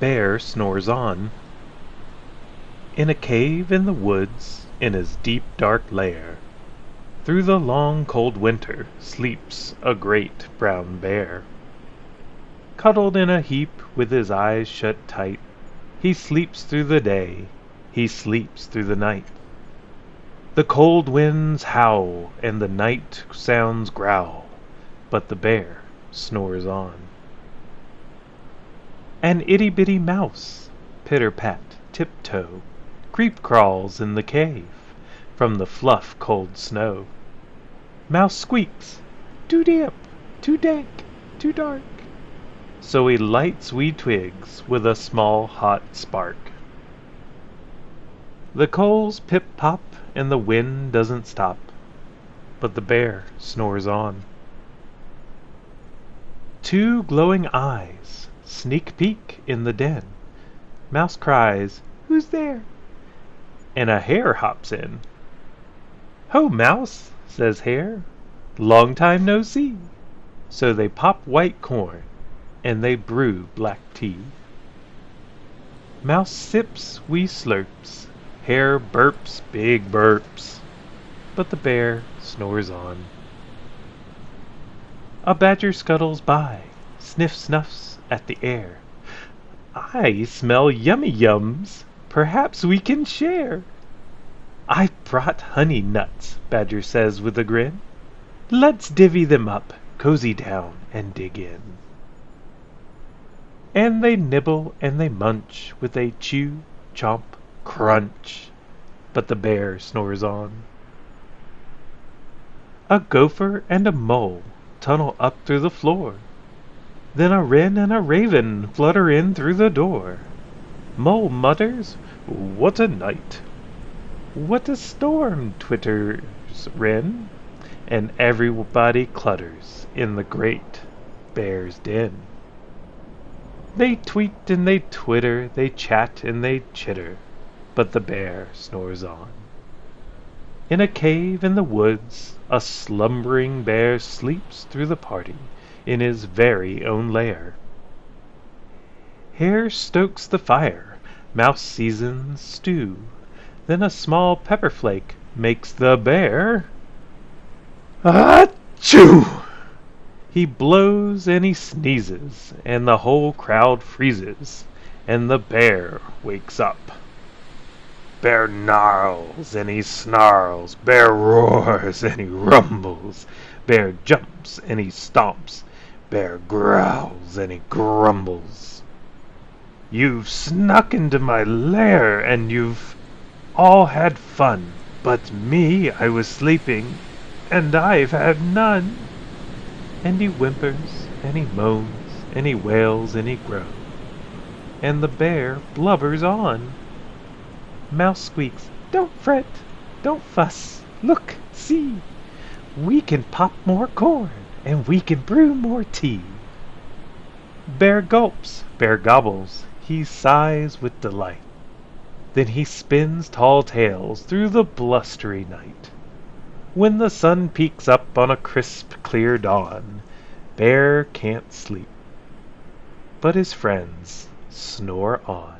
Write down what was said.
Bear snores on. In a cave in the woods, in his deep dark lair, through the long cold winter sleeps a great brown bear. Cuddled in a heap with his eyes shut tight, he sleeps through the day, he sleeps through the night. The cold winds howl and the night sounds growl, but the bear snores on. An itty-bitty mouse, pitter-pat, tiptoe, creep-crawls in the cave, from the fluff cold snow. Mouse squeaks, too damp, too dank, too dark, so he lights wee twigs with a small hot spark. The coals pip-pop and the wind doesn't stop, but the bear snores on. Two glowing eyes sneak peek in the den. Mouse cries, "Who's there?" And a hare hops in. "Ho, Mouse," says Hare, "long time no see." So they pop white corn and they brew black tea. Mouse sips wee slurps, Hare burps big burps, but the bear snores on. A badger scuttles by, sniff-snuffs at the air. "I smell yummy yums, perhaps we can share." "I've brought honey nuts," Badger says with a grin. "Let's divvy them up, cozy down and dig in." And they nibble and they munch with a chew, chomp, crunch, but the bear snores on. A gopher and a mole tunnel up through the floor. Then a wren and a raven flutter in through the door. Mole mutters, "What a night!" "What a storm!" twitters wren, and everybody clutters in the great bear's den. They tweet and they twitter, they chat and they chitter, but the bear snores on. In a cave in the woods, a slumbering bear sleeps through the party in his very own lair. Hare stokes the fire, Mouse seasons stew, then a small pepper flake makes the bear achoo! He blows and he sneezes, and the whole crowd freezes, and the bear wakes up. Bear gnarls and he snarls, bear roars and he rumbles, bear jumps and he stomps, bear growls and he grumbles. "You've snuck into my lair and you've all had fun, but me, I was sleeping, and I've had none." And he whimpers and he moans and he wails and he groans, and the bear blubbers on. Mouse squeaks, "Don't fret, don't fuss, look, see, we can pop more corn and we can brew more tea." Bear gulps, bear gobbles, he sighs with delight, then he spins tall tales through the blustery night. When the sun peeks up on a crisp, clear dawn, Bear can't sleep, but his friends snore on.